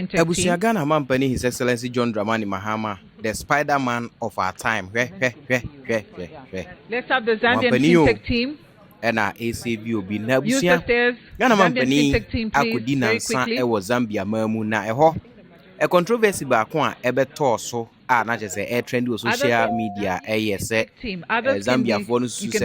Ebusia Ghana Mampani, His Excellency John Mahama, the Spider-Man of our time. Let's have the Zambian fintech team. And our ACV will be Nabusia. Ghana Mampani, Akudina San Ewa Zambia Mamuna Eho. A controversy back one, Ebetorso, not just a trend with social media, Zambia for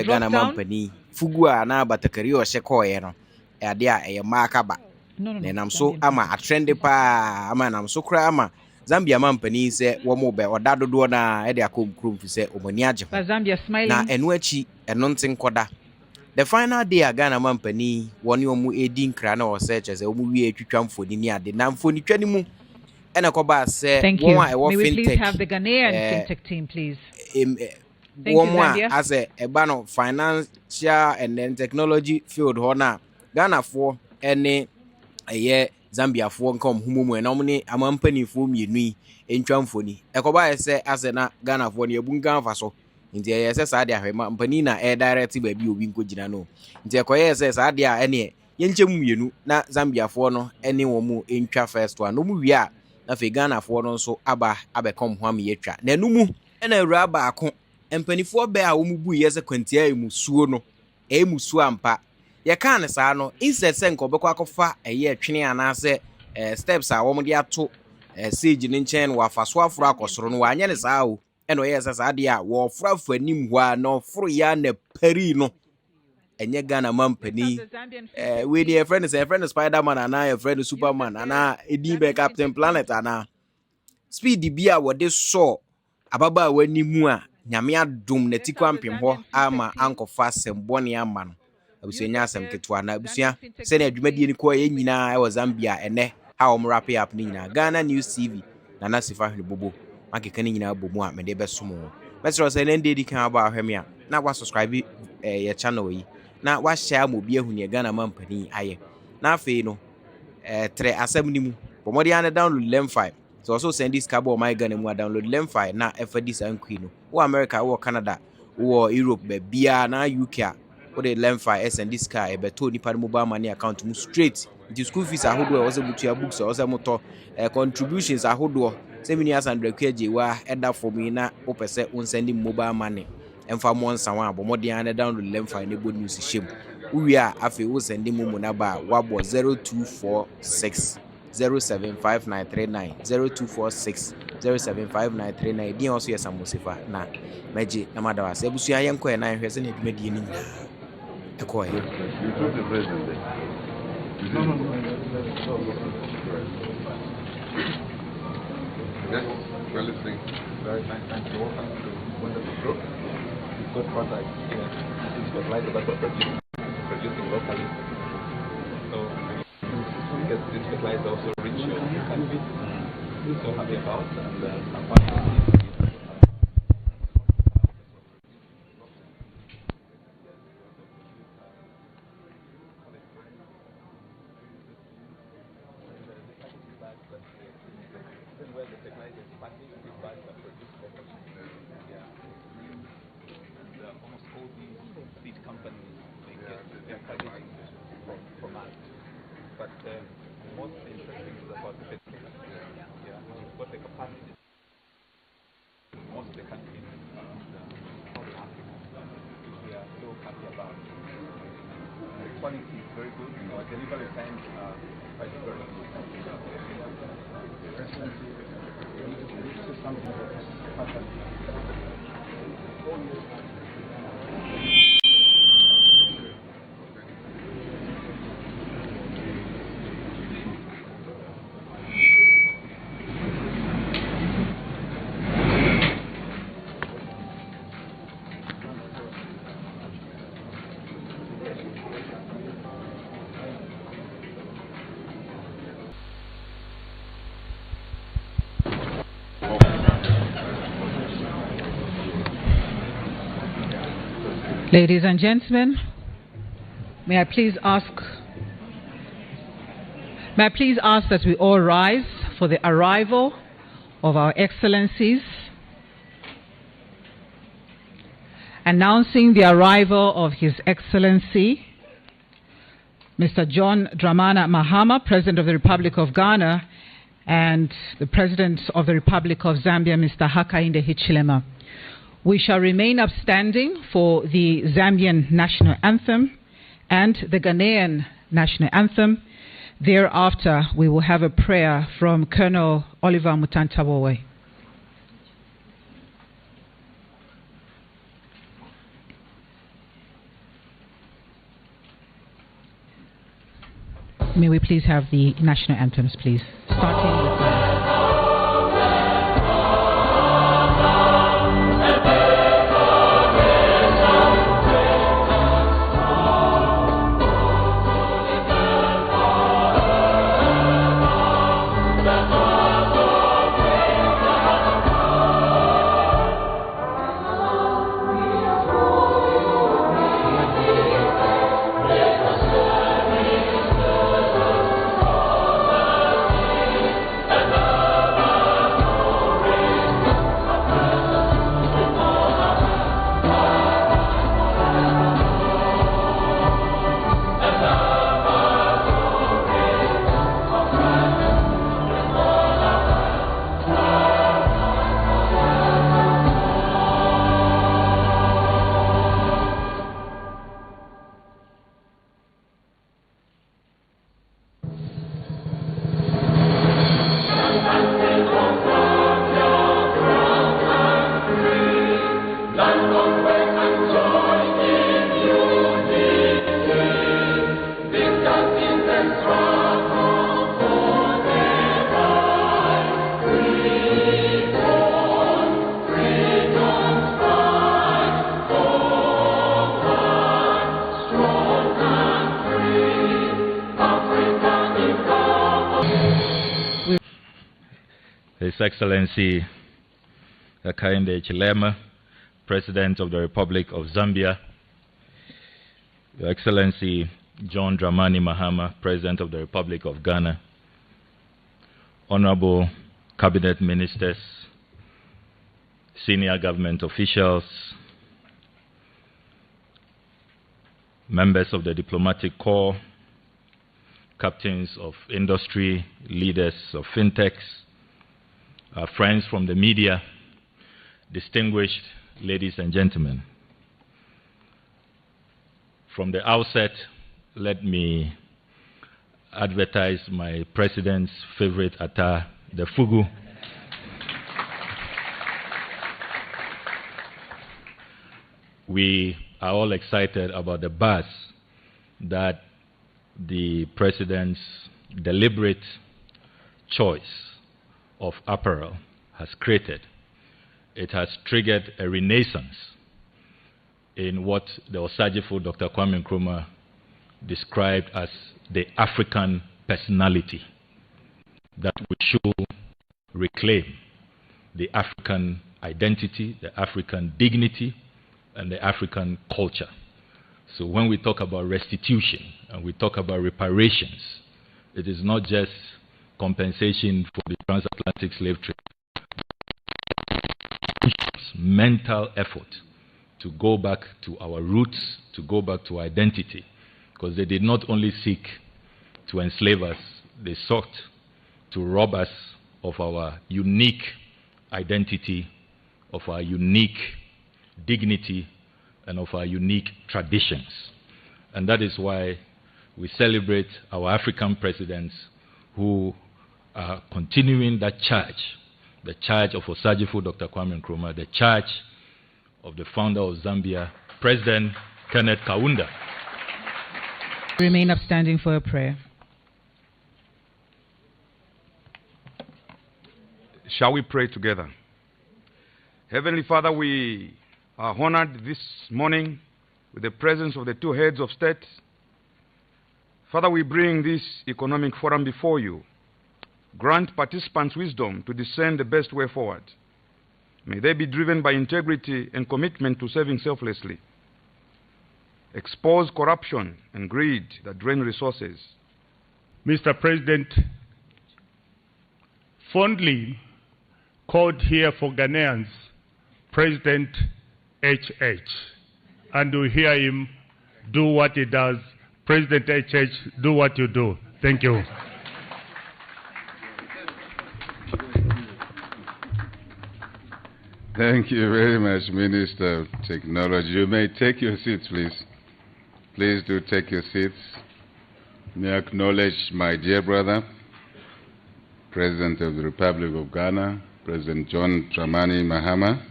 Ghana Mampani, Fugua, na Batakario Shekoyeno, a markaba. And I'm so ama a trendy pa man, I'm so crama. Zambia Mampani say one more or Dado Dona, Edia Kum Krum to say Omoniaja. Zambia smiling. Na enwechi and nonsense koda. The final day a Ghana Mampani, one yomu edin crana or search as a movie to for the near the Nam for the Chenimu. And a coba say, thank you. May we please have the Ghanaian fintech team, please. One more as a ban of financial and then technology field honor. Ghana for any a year Zambia for come humu and nominate a Mampani for me nui in Chamfoni. A coba say as a Ghana for your bunga faso. In the SS Adia Mampani air directly baby Winko Ginano. In the SS Adia any Yenchemu you na Zambia for no any womu in first one. No we are. Na fe Ghana for no so aba abekom hwam yetwa na numu na awura ba ako empanifo be a wo mu yese kwantia emusuo no emusuo ampa ye kan ne sa no instead se nko bekwa akofa eye atwene anase steps a wo mu de ato sage ne nchen wa faso afro akosoro no wa anye ne sa o eno yese sa de a wo frafu anim hwa no fro ya na pari no enye Ghana Mampani we dey friend Spider-Man and a friend Superman and edin be Captain Planet and speed bia wo de so ababa wani mu a nyame adom na tikwampem ho ama ankofa sembone ama no abusua asem keto na abusua se na adwumadi ni ko ye nyina e wo Zambia ene ha o wrap up ni nyina Ghana News TV na nasifa hwene bobo makeka ni nyina bomu a me de besomo mesro se na ndedi kan aba ahweme a na wa subscribe ye channel yi na wa share mo bi ehunu Ghana Mampani aye na afei no tre asem ni mu pomodi an download LemFi so also send this cabo my Ghana mu download LemFi na FD san queen no wo America wo Canada wo Europe be bia na UK wo de LemFi send this car e beto nipa mobile money account mu straight the school fees ahodo e wo se butua books o se moto contributions ahodo se mini as 100 kg wa eda for me na wo pese won send mobile money emfa mo nsawa abomodi an download LemFi ne bo news shim uwi a afi wo send mu na ba wabo 0246 075939 0246 075939 din also yes amosifa na meji na madawa se busu ayen ko na hwese na edumadi ni e ko he well listening very nice thank you welcome to wonderful group we've got products here this is like about producing locally so because this fertilizer also rich your country so happy about and apart from this where the fertilizer is packaged, these bags are produced locally. Yeah. Almost all these seed companies, they get their packaging from us. But most interesting is about the fertilizer. Yeah, we've got the capacity. Most of the countries South Africa, which we are so happy about. The quality is very good. Our delivery times are quite very good. This is something that is happening. Ladies and gentlemen, may I please ask that we all rise for the arrival of our excellencies. Announcing the arrival of His Excellency, Mr. John Mahama, President of the Republic of Ghana, and the President of the Republic of Zambia, Mr. Hakainde Hichilema. We shall remain upstanding for the Zambian national anthem and the Ghanaian national anthem. Thereafter, we will have a prayer from Colonel Oliver Mutantabowe. May we please have the national anthems, please, starting with His Excellency Hakainde Hichilema, President of the Republic of Zambia, Your Excellency John Mahama, President of the Republic of Ghana, Honorable Cabinet Ministers, senior government officials, members of the diplomatic corps, captains of industry, leaders of fintechs, friends from the media, distinguished ladies and gentlemen. From the outset, let me advertise my president's favorite attire, the fugu. We are all excited about the buzz that the president's deliberate choice of apparel has created. It has triggered a renaissance in what the Osagefo Dr. Kwame Nkrumah described as the African personality, that we should reclaim the African identity, the African dignity, and the African culture. So when we talk about restitution and we talk about reparations, it is not just compensation for the transatlantic slave trade. Mental effort to go back to our roots, to go back to identity, because they did not only seek to enslave us, they sought to rob us of our unique identity, of our unique dignity, and of our unique traditions. And that is why we celebrate our African presidents who are continuing that charge, the charge of Osagefo Dr. Kwame Nkrumah, the charge of the founder of Zambia, President Kenneth Kaunda. Remain upstanding for a prayer. Shall we pray together? Heavenly Father, we are honored this morning with the presence of the two heads of state. Father, we bring this economic forum before you. Grant participants wisdom to discern the best way forward. May they be driven by integrity and commitment to serving selflessly. Expose corruption and greed that drain resources. Mr. President, fondly called here for Ghanaians, President HH, and we hear him do what he does. President HH, do what you do. Thank you. Thank you very much, Minister of Technology. You may take your seats, please. Please do take your seats. May I acknowledge my dear brother, President of the Republic of Ghana, President John Mahama,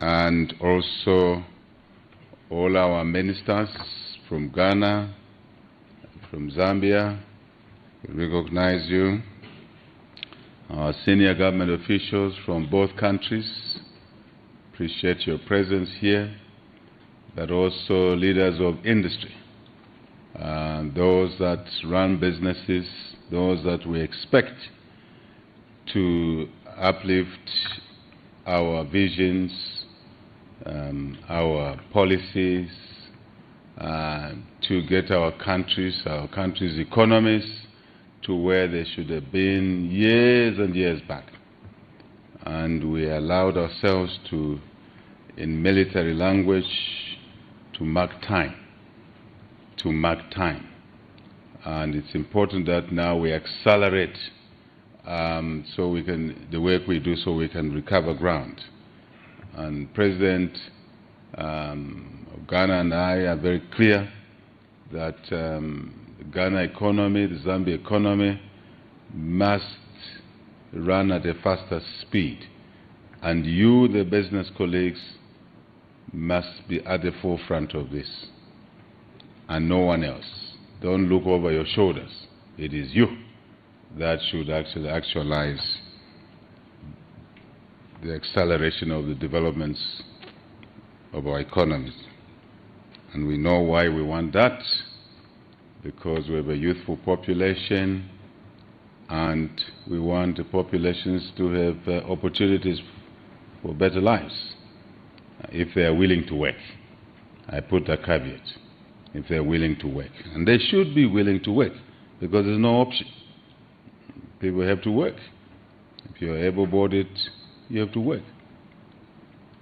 and also all our ministers from Ghana, from Zambia. We recognize you. Our senior government officials from both countries, appreciate your presence here, but also leaders of industry, those that run businesses, those that we expect to uplift our visions, our policies, to get our country's economies to where they should have been years and years back. And we allowed ourselves to, in military language, to mark time. And it's important that now we accelerate so we can, the work we do so we can recover ground. And President of Ghana and I are very clear that the Ghana economy, the Zambia economy, must run at a faster speed. And you, the business colleagues, must be at the forefront of this, and no one else. Don't look over your shoulders. It is you that should actually actualize the acceleration of the developments of our economies. And we know why we want that, because we have a youthful population and we want the populations to have opportunities for better lives if they are willing to work. I put a caveat, if they are willing to work. And they should be willing to work, because there's no option. People have to work. If you're able-bodied, you have to work.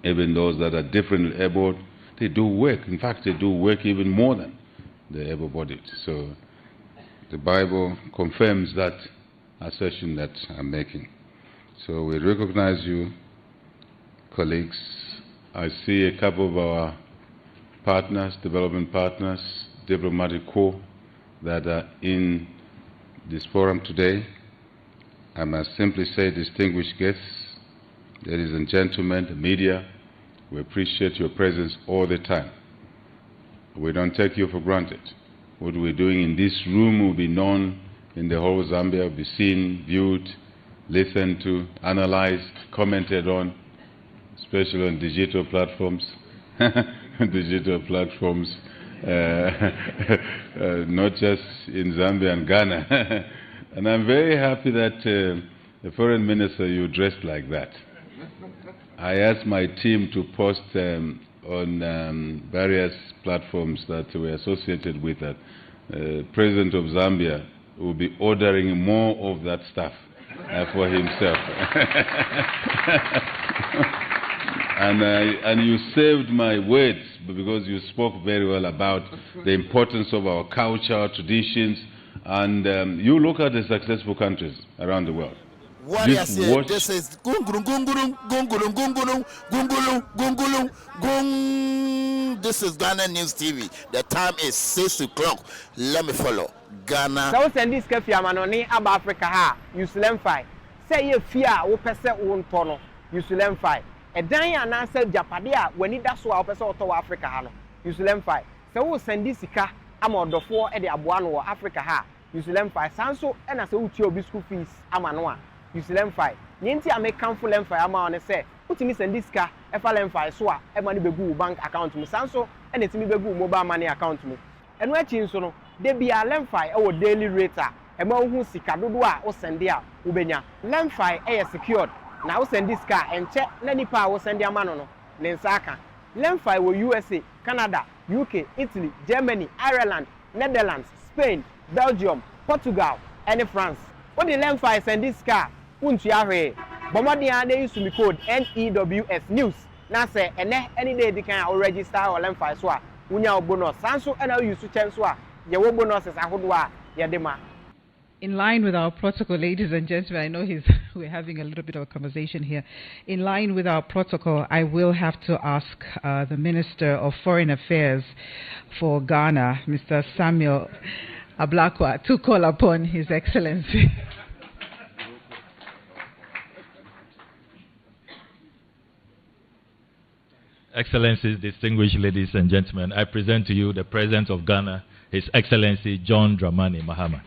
Even those that are differently able, they do work. In fact, they do work even more than the able-bodied. So the Bible confirms that assertion that I'm making. So we recognize you, colleagues. I see a couple of our partners, development partners, diplomatic corps that are in this forum today. I must simply say, distinguished guests, ladies and gentlemen, the media, we appreciate your presence all the time. We don't take you for granted. What we're doing in this room will be known in the whole Zambia, will be seen, viewed, listened to, analyzed, commented on, especially on digital platforms. Digital platforms, not just in Zambia and Ghana. And I'm very happy that the foreign minister, you dressed like that. I asked my team to post on various platforms that we're associated with that. President of Zambia will be ordering more of that stuff for himself. And you saved my words, because you spoke very well about the importance of our culture, our traditions, and you look at the successful countries around the world. This is gungulum gungulum gungulum gungulum gungulum gungulum gung. This is Ghana News TV. The time is 6 o'clock. Let me follow Ghana. So send this cafe amanoni ab Africa ha. Use LemFi. Say you fear wo pese won tono. Use LemFi. A dan ana say Japadia when it that's why pese oto Africa ha no. Use LemFi. So wo send this sika amodofo e de aboa no Africa ha. Use LemFi. Sanso e na say uti obi school fees amano a. Use LemFi. Nyenti American full LemFi ama on say utimi send this car e fa LemFi so a e mani begu bank account mu sanso e na timi begu mobile money account mu eno achi nso no de bia LemFi e wo daily rate a e ma hu sika dodo a wo send a wo benya LemFi e secured na wo send this car enche na nipa wo send ama no ne nsaka LemFi wo USA, Canada, UK, Italy, Germany, Ireland, Netherlands, Spain, Belgium, Portugal and France. What the LemFi send this car untu ahwe bomodi an dey use me code NEWS news na say ene any day they can register or LemFi so a unya bonus sanso and use chen so a ye wo bonuses ahodo a ye de ma In line with our protocol, ladies and gentlemen, I know we're having a little bit of a conversation here. In line with our protocol, I will have to ask the Minister of Foreign Affairs for Ghana, Mr. Samuel Ablakwa, to call upon His Excellency. Excellencies, distinguished ladies and gentlemen, I present to you the President of Ghana, His Excellency John Dramani Mahama.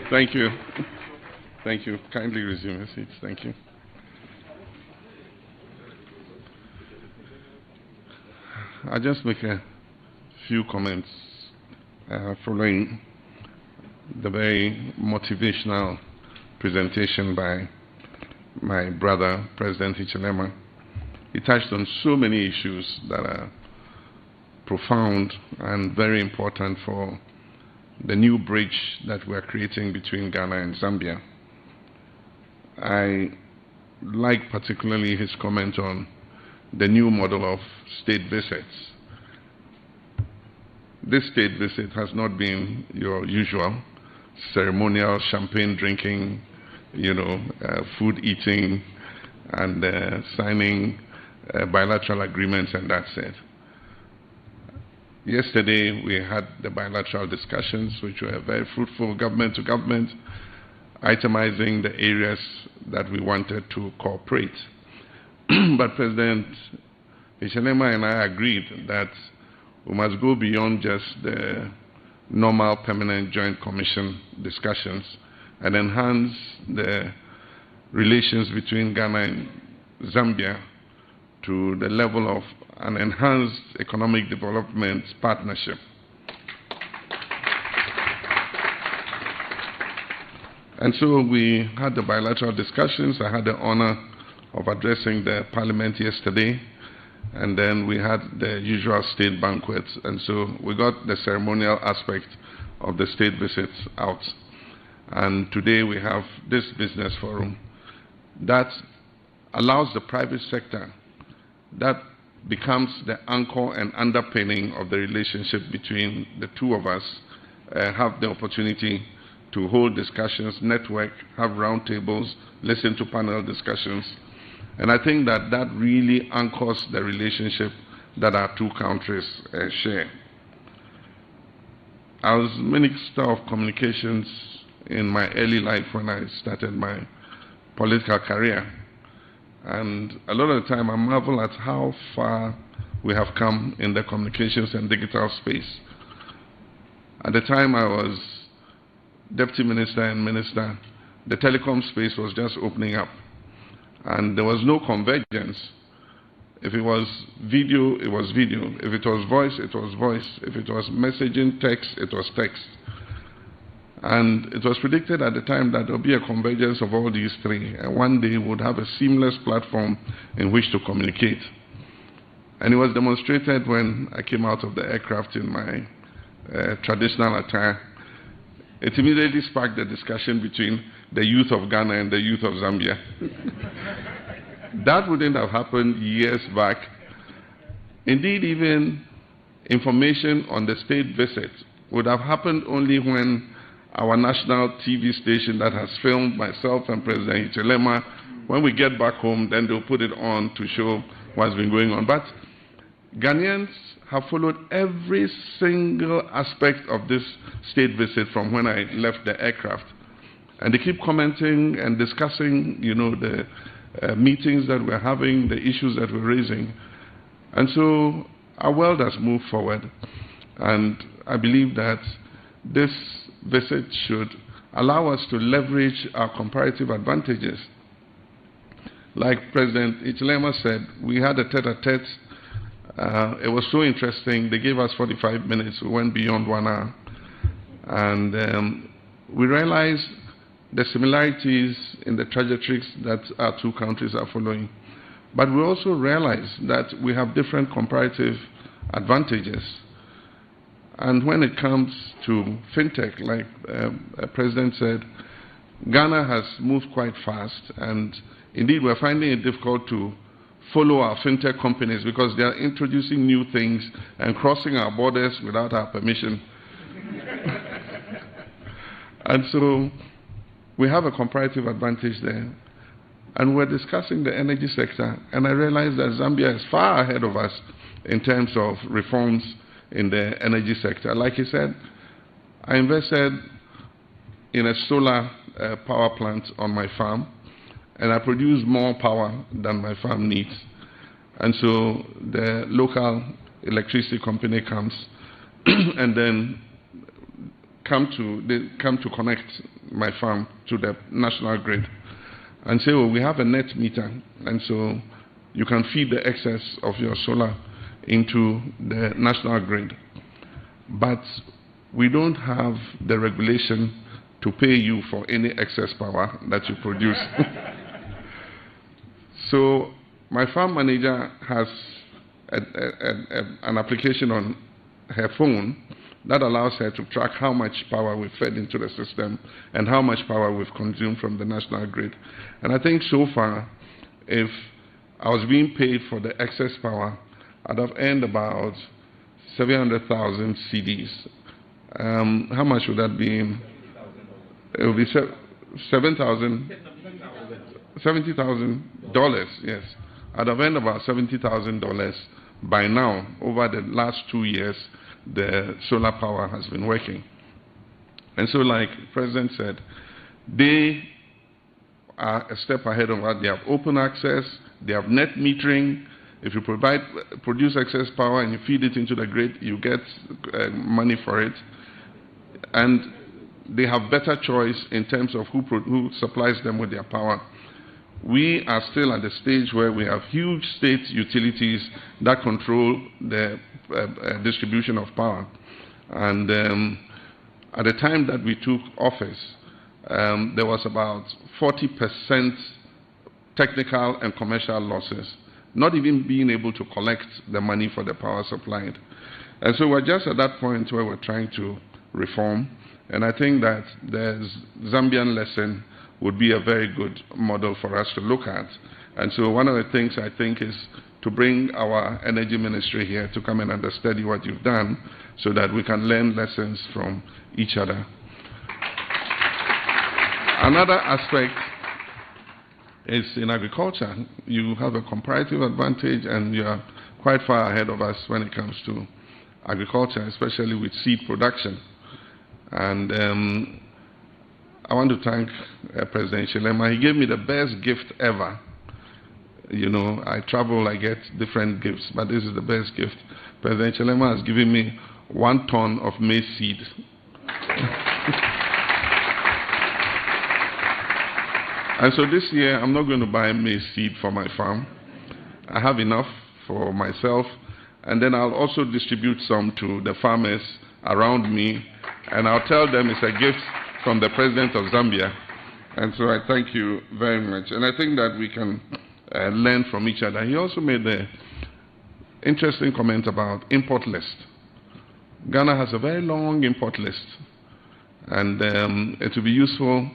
Thank you. Thank you. Kindly resume your seats. Thank you. I'll just make a few comments following the very motivational presentation by my brother, President Hichilema. He touched on so many issues that are profound and very important for the new bridge that we're creating between Ghana and Zambia. I like particularly his comment on the new model of state visits. This state visit has not been your usual ceremonial champagne drinking, food eating, and signing bilateral agreements, and that's it. Yesterday, we had the bilateral discussions, which were very fruitful, government to government, itemizing the areas that we wanted to cooperate. But President Hichilema and I agreed that we must go beyond just the normal permanent joint commission discussions and enhance the relations between Ghana and Zambia to the level of an enhanced economic development partnership. And so we had the bilateral discussions. I had the honor of addressing the parliament yesterday, and then we had the usual state banquets. And so we got the ceremonial aspect of the state visits out. And today we have this business forum that allows the private sector, that becomes the anchor and underpinning of the relationship between the two of us, have the opportunity to hold discussions, network, have roundtables, listen to panel discussions. And I think that that really anchors the relationship that our two countries share. I was Minister of Communications in my early life when I started my political career. And a lot of the time I marvel at how far we have come in the communications and digital space. At the time I was Deputy Minister and Minister, the telecom space was just opening up. And there was no convergence. If it was video, it was video. If it was voice, it was voice. If it was messaging text, it was text. And it was predicted at the time that there would be a convergence of all these three. And one day we would have a seamless platform in which to communicate. And it was demonstrated when I came out of the aircraft in my traditional attire. It immediately sparked the discussion between the youth of Ghana and the youth of Zambia. That wouldn't have happened years back. Indeed, even information on the state visit would have happened only when our national TV station that has filmed myself and President Hichilema, when we get back home, then they'll put it on to show what's been going on. But Ghanaians have followed every single aspect of this state visit from when I left the aircraft. And they keep commenting and discussing, the meetings that we're having, the issues that we're raising. And so our world has moved forward. And I believe that this visit should allow us to leverage our comparative advantages. Like President Hichilema said, we had a tete-a-tete. It was so interesting. They gave us 45 minutes. We went beyond 1 hour. And we realized the similarities in the trajectories that our two countries are following. But we also realized that we have different comparative advantages. And when it comes to fintech, like the President said, Ghana has moved quite fast. And indeed, we're finding it difficult to follow our fintech companies because they are introducing new things and crossing our borders without our permission. And so we have a comparative advantage there. And we're discussing the energy sector, and I realized that Zambia is far ahead of us in terms of reforms in the energy sector. Like he said, I invested in a solar power plant on my farm, and I produce more power than my farm needs. And so the local electricity company comes and then they come to connect my farm to the national grid and say, well, we have a net meter, and so you can feed the excess of your solar into the national grid. But we don't have the regulation to pay you for any excess power that you produce. So my farm manager has an application on her phone that allows her to track how much power we've fed into the system and how much power we've consumed from the national grid. And I think so far, if I was being paid for the excess power, I'd have earned about 700,000 CDs. How much would that be? It would be $70,000, yes. I'd have earned about $70,000 by now. Over the last 2 years, the solar power has been working. And so, like the President said, they are a step ahead of us. They have open access, they have net metering. If you produce excess power and you feed it into the grid, you get money for it. And they have better choice in terms of who supplies them with their power. We are still at the stage where we have huge state utilities that control the distribution of power. And at the time that we took office, there was about 40% technical and commercial losses, not even being able to collect the money for the power supplied. And so we're just at that point where we're trying to reform. And I think that the Zambian lesson would be a very good model for us to look at. And so one of the things I think is to bring our energy ministry here to come and understudy what you've done so that we can learn lessons from each other. Another aspect is in agriculture. You have a comparative advantage and you are quite far ahead of us when it comes to agriculture, especially with seed production. And I want to thank President Hichilema. He gave me the best gift ever. You know, I travel, I get different gifts, but this is the best gift. President Hichilema has given me 1 ton of maize seed. And so this year, I'm not going to buy maize seed for my farm. I have enough for myself, and then I'll also distribute some to the farmers around me, and I'll tell them it's a gift from the President of Zambia. And so I thank you very much. And I think that we can learn from each other. He also made an interesting comment about import list. Ghana has a very long import list. And it will be useful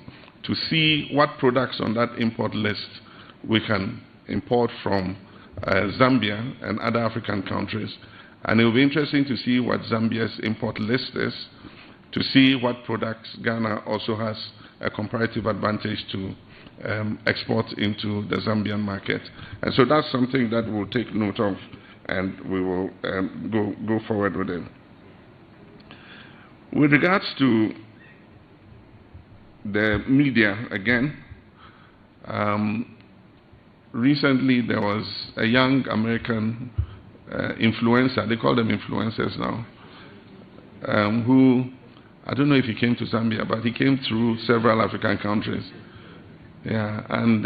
to see what products on that import list we can import from Zambia and other African countries. And it will be interesting to see what Zambia's import list is, to see what products Ghana also has a comparative advantage to export into the Zambian market. And so that's something that we'll take note of, and we will go forward with it. With regards to the media, again, recently there was a young American influencer, they call them influencers now, who, I don't know if he came to Zambia, but he came through several African countries. Yeah, and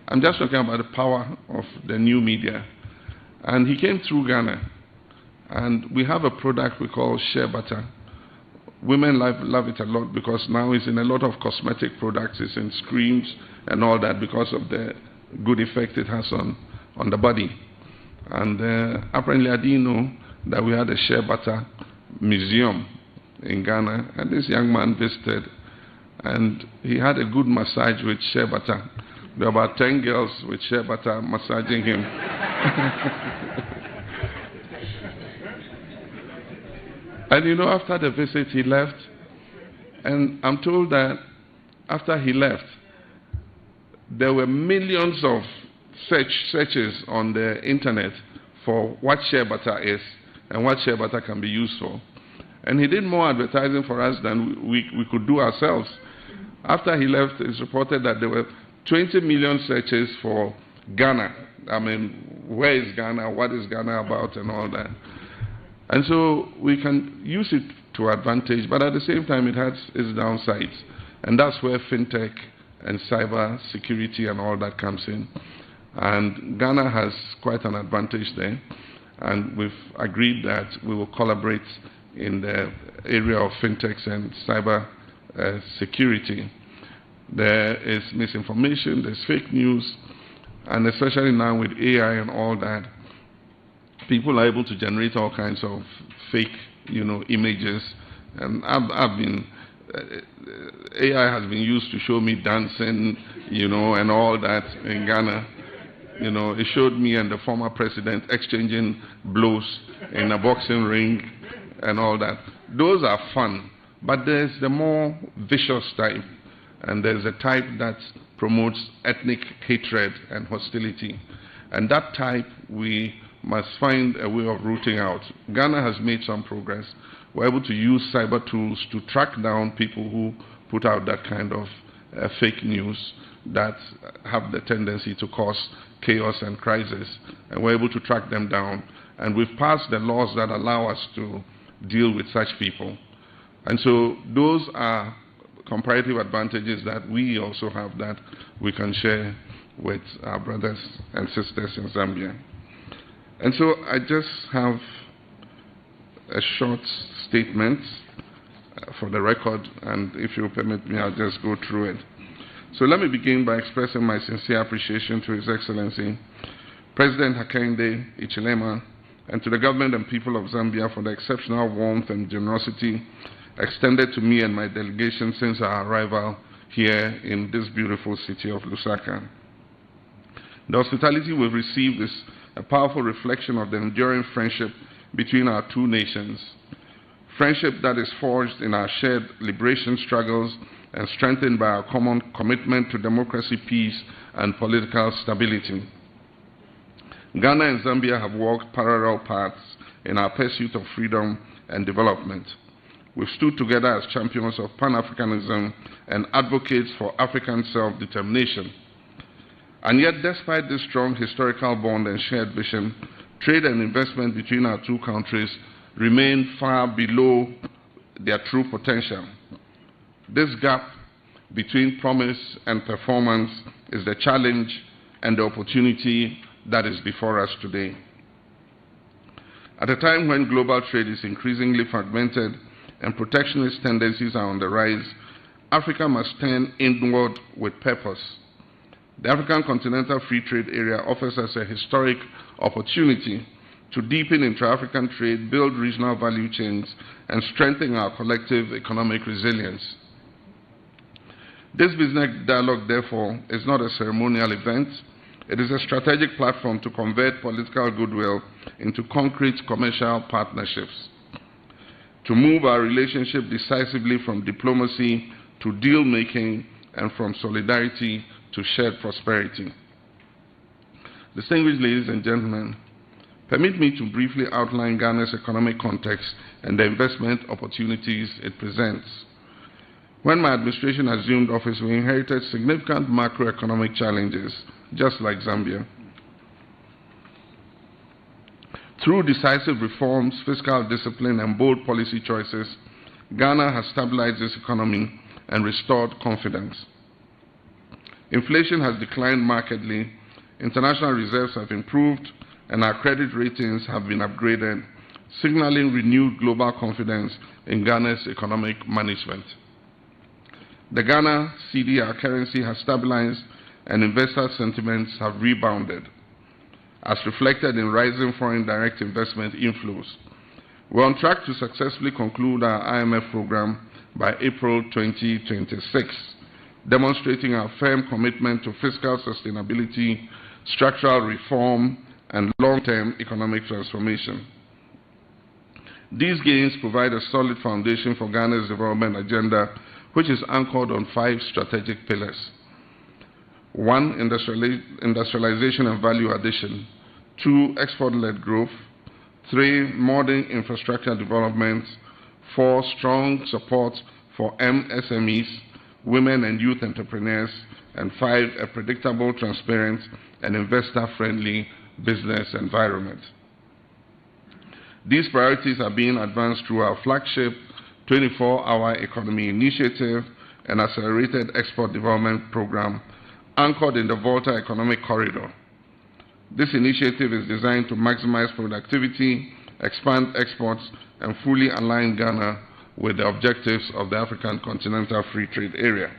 I'm just talking about the power of the new media. And he came through Ghana. And we have a product we call shea butter. Women love it a lot because now it's in a lot of cosmetic products. It's in creams and all that because of the good effect it has on the body. And apparently I didn't know that we had a shea butter museum in Ghana, and this young man visited, and he had a good massage with shea butter There were about 10 girls with shea butter massaging him. And you know, after the visit, he left. And I'm told that after he left, there were millions of searches on the internet for what shea butter is and what shea butter can be used for. And he did more advertising for us than we could do ourselves. After he left, it's reported that there were 20 million searches for Ghana. I mean, where is Ghana? What is Ghana about? And all that. And so we can use it to advantage, but at the same time, it has its downsides. And that's where fintech and cyber security and all that comes in. And Ghana has quite an advantage there. And we've agreed that we will collaborate in the area of fintechs and cyber security. There is misinformation, there's fake news, and especially now with AI and all that, people are able to generate all kinds of fake, images. And I've been, AI has been used to show me dancing, and all that in Ghana. It showed me and the former president exchanging blows in a boxing ring and all that. Those are fun, but there's the more vicious type, and there's a type that promotes ethnic hatred and hostility. And that type we must find a way of rooting out. Ghana has made some progress. We're able to use cyber tools to track down people who put out that kind of fake news that have the tendency to cause chaos and crisis. And we're able to track them down. And we've passed the laws that allow us to deal with such people. And so those are comparative advantages that we also have that we can share with our brothers and sisters in Zambia. And so I just have a short statement for the record, and if you permit me, I'll just go through it. So let me begin by expressing my sincere appreciation to His Excellency, President Hakainde, Hichilema, and to the government and people of Zambia for the exceptional warmth and generosity extended to me and my delegation since our arrival here in this beautiful city of Lusaka. The hospitality we've received is a powerful reflection of the enduring friendship between our two nations. Friendship that is forged in our shared liberation struggles and strengthened by our common commitment to democracy, peace, and political stability. Ghana and Zambia have walked parallel paths in our pursuit of freedom and development. We've stood together as champions of Pan-Africanism and advocates for African self-determination. And yet, despite this strong historical bond and shared vision, trade and investment between our two countries remain far below their true potential. This gap between promise and performance is the challenge and the opportunity that is before us today. At a time when global trade is increasingly fragmented and protectionist tendencies are on the rise, Africa must turn inward with purpose. The African Continental Free Trade Area offers us a historic opportunity to deepen intra-African trade, build regional value chains, and strengthen our collective economic resilience. This business dialogue, therefore, is not a ceremonial event. It is a strategic platform to convert political goodwill into concrete commercial partnerships, to move our relationship decisively from diplomacy to deal-making and from solidarity to shared prosperity. Distinguished ladies and gentlemen, permit me to briefly outline Ghana's economic context and the investment opportunities it presents. When my administration assumed office, we inherited significant macroeconomic challenges, just like Zambia. Through decisive reforms, fiscal discipline, and bold policy choices, Ghana has stabilized its economy and restored confidence. Inflation has declined markedly, international reserves have improved, and our credit ratings have been upgraded, signaling renewed global confidence in Ghana's economic management. The Ghana cedi, our currency, has stabilized, and investor sentiments have rebounded, as reflected in rising foreign direct investment inflows. We're on track to successfully conclude our IMF program by April 2026, demonstrating our firm commitment to fiscal sustainability, structural reform, and long-term economic transformation. These gains provide a solid foundation for Ghana's development agenda, which is anchored on 5 strategic pillars. 1, industrialization and value addition. 2, export-led growth. 3, modern infrastructure development. 4, strong support for MSMEs, women and youth entrepreneurs. And 5, a predictable, transparent, and investor-friendly business environment. These priorities are being advanced through our flagship 24-hour economy initiative and accelerated export development program anchored in the Volta Economic Corridor. This initiative is designed to maximize productivity, expand exports, and fully align Ghana with the objectives of the African Continental Free Trade Area.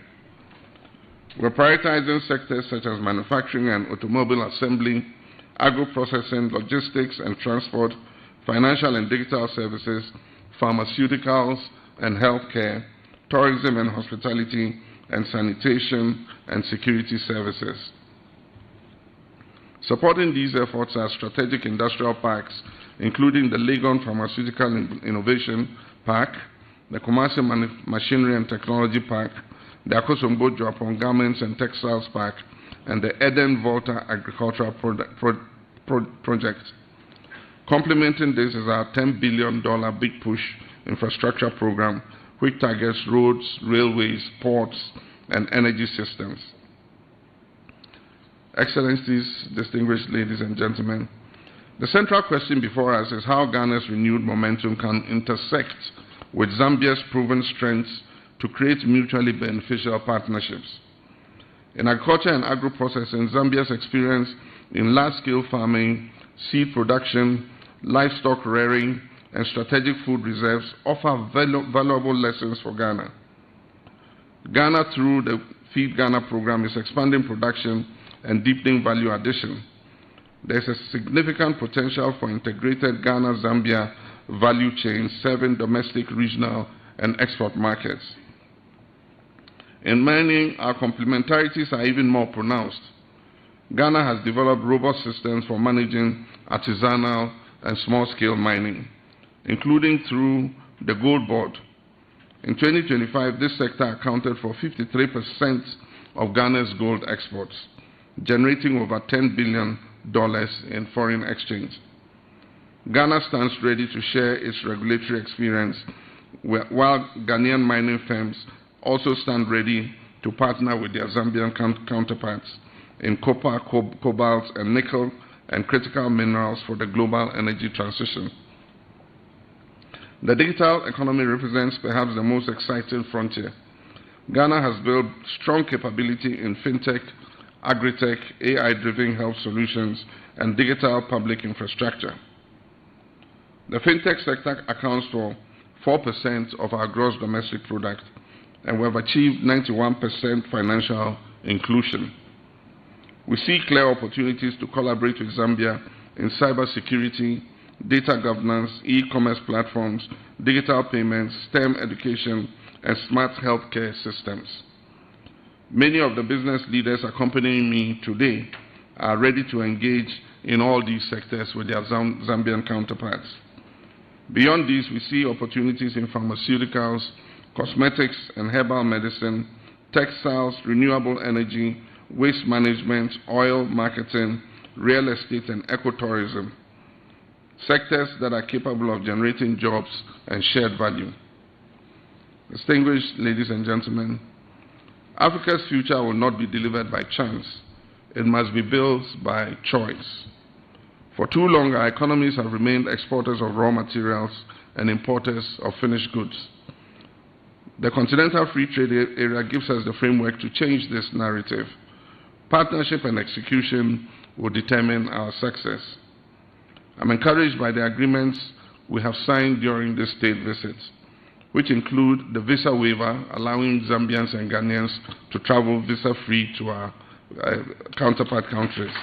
We're prioritizing sectors such as manufacturing and automobile assembly, agro-processing, logistics and transport, financial and digital services, pharmaceuticals and healthcare, tourism and hospitality, and sanitation and security services. Supporting these efforts are strategic industrial parks, including the Legon Pharmaceutical Innovation Park, the Kumasi Machinery and Technology Park, the Akosombo Japon Garments and Textiles Park, and the Eden Volta Agricultural Project. Complementing this is our $10 billion Big Push infrastructure program, which targets roads, railways, ports, and energy systems. Excellencies, distinguished ladies and gentlemen, the central question before us is how Ghana's renewed momentum can intersect with Zambia's proven strengths to create mutually beneficial partnerships. In agriculture and agro-processing, Zambia's experience in large-scale farming, seed production, livestock rearing, and strategic food reserves offer valuable lessons for Ghana. Ghana, through the Feed Ghana program, is expanding production and deepening value addition. There is a significant potential for integrated Ghana-Zambia value chains serving domestic, regional, and export markets. In mining, our complementarities are even more pronounced. Ghana has developed robust systems for managing artisanal and small-scale mining, including through the Gold Board. In 2025, this sector accounted for 53% of Ghana's gold exports, generating over $10 billion in foreign exchange. Ghana stands ready to share its regulatory experience, while Ghanaian mining firms also stand ready to partner with their Zambian counterparts in copper, cobalt, and nickel, and critical minerals for the global energy transition. The digital economy represents perhaps the most exciting frontier. Ghana has built strong capability in fintech, agri-tech, AI-driven health solutions, and digital public infrastructure. The fintech sector accounts for 4% of our gross domestic product, and we have achieved 91% financial inclusion. We see clear opportunities to collaborate with Zambia in cybersecurity, data governance, e-commerce platforms, digital payments, STEM education, and smart healthcare systems. Many of the business leaders accompanying me today are ready to engage in all these sectors with their Zambian counterparts. Beyond these, we see opportunities in pharmaceuticals, cosmetics and herbal medicine, textiles, renewable energy, waste management, oil marketing, real estate, and ecotourism, sectors that are capable of generating jobs and shared value. Distinguished ladies and gentlemen, Africa's future will not be delivered by chance. It must be built by choice. For too long, our economies have remained exporters of raw materials and importers of finished goods. The Continental Free Trade Area gives us the framework to change this narrative. Partnership and execution will determine our success. I'm encouraged by the agreements we have signed during this state visit, which include the visa waiver allowing Zambians and Ghanaians to travel visa-free to our counterpart countries,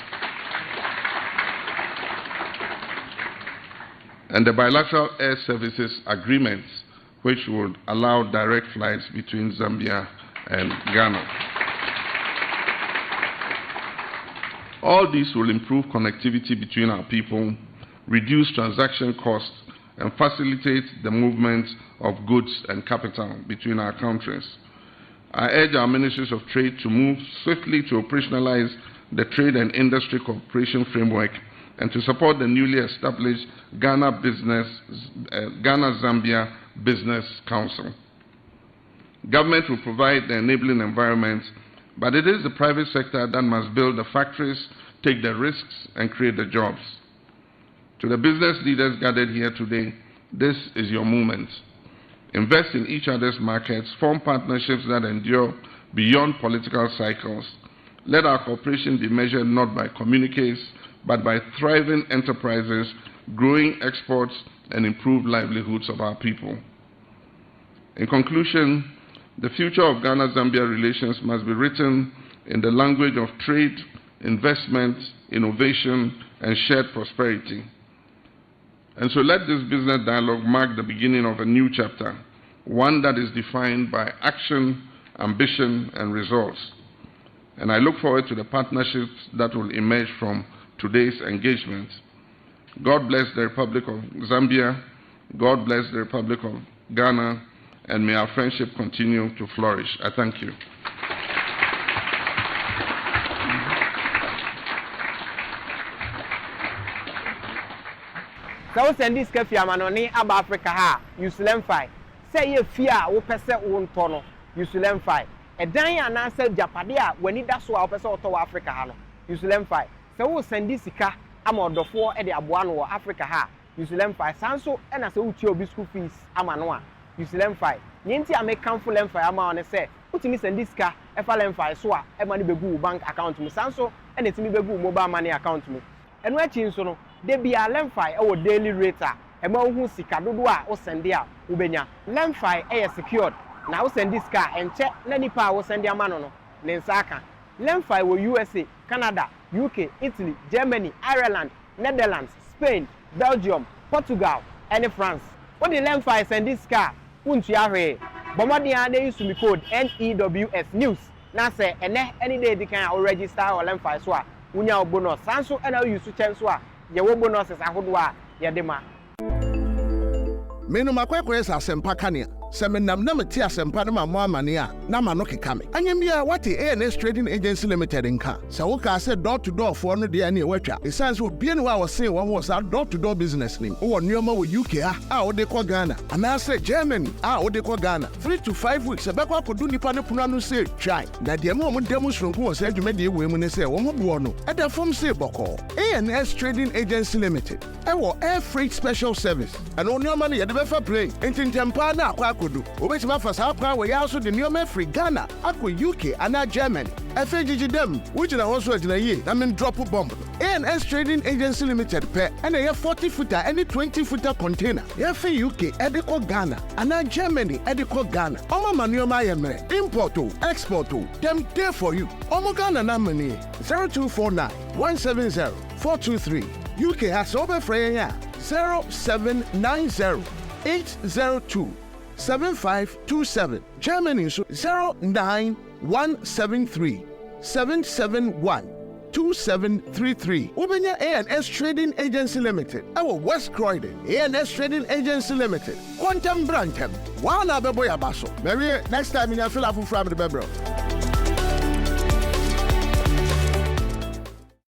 and the bilateral air services agreements, which would allow direct flights between Zambia and Ghana. All these will improve connectivity between our people, reduce transaction costs, and facilitate the movement of goods and capital between our countries. I urge our ministries of trade to move swiftly to operationalize the Trade and Industry Cooperation Framework and to support the newly established Ghana-Zambia Business Council. Government will provide the enabling environment, but it is the private sector that must build the factories, take the risks, and create the jobs. To the business leaders gathered here today, this is your moment. Invest in each other's markets, form partnerships that endure beyond political cycles. Let our cooperation be measured not by communiques, but by thriving enterprises, growing exports, and improved livelihoods of our people. In conclusion, the future of Ghana-Zambia relations must be written in the language of trade, investment, innovation, and shared prosperity. And so let this business dialogue mark the beginning of a new chapter, one that is defined by action, ambition, and results. And I look forward to the partnerships that will emerge from today's engagement. God bless the Republic of Zambia, God bless the Republic of Ghana, and may our friendship continue to flourish. I thank you. So send this cafe amanoni aba Africa ha use LemFi. Say ye fear wo pese wo ntono use LemFi. E dan ya na say japade a wani da so a wo pese oto wa Africa ha no use LemFi. Say wo send this sika ama odofo e de aboa no wo Africa ha use LemFi. Sanso e na say wo tie obi school fees ama no a use LemFi. Nyenti a make come for LemFi ama on say utimi send this sika e fa LemFi so a e ma ne begu bank account mu sanso e na timi begu mobile money account mu. Eno achi nso no de bia LemFi e wo daily rate a e ma hu sika dodo a wo send a wo benya. LemFi e secured na wo send this car enche na nipa wo send ama no ne nsaka. LemFi wo USA, Canada, UK, Italy, Germany, Ireland, Netherlands, Spain, Belgium, Portugal, and France. What the LemFi send this car untu ahwe bomodi an dey use me code NEWS news na say ene any day they can register or LemFi so a unya bonus sanso and use chance so a ye wo bonuses ahodo a ye de ma menu makwekwes asempa kania semenam na meti asempa na mo amane a na ma no keka me anyambia wate ANS Trading Agency Limited nka se wo ka se door to door for no de na watwa esanse obie ne wa wo se wo ho sa door to door business nim wo nioma wo UK a wo de ko Ghana ana se Germany a wo de ko Ghana 3 to 5 weeks e be kwa kodu nipa ne punu anu se try na de mo demonstration wo se adwuma de we mu ne se wo ho bo no e da form se boko ANS Trading Agency Limited e wo air freight special service and on nioma ne ye de be fa plane entintempa na akwa kodu obetima fa sa kwa we also the nioma free Ghana akwa UK ana Germany FGG dem which na also agina ye na men drop bomb ANS Trading Agency Limited pe and a 40 footer any 20 footer container ye for UK ediko Ghana ana Germany ediko Ghana omo manioma ye mere import to export to them there for you omo Ghana na money 0249 170 423 UK has over free 0790 802 7527 Germany 09173 771 2733 Ubenya ANS Trading Agency Limited our West Croydon ANS Trading Agency Limited Quantum Brantem Wana Beboya Basso maybe next time in your fill up from the bebro.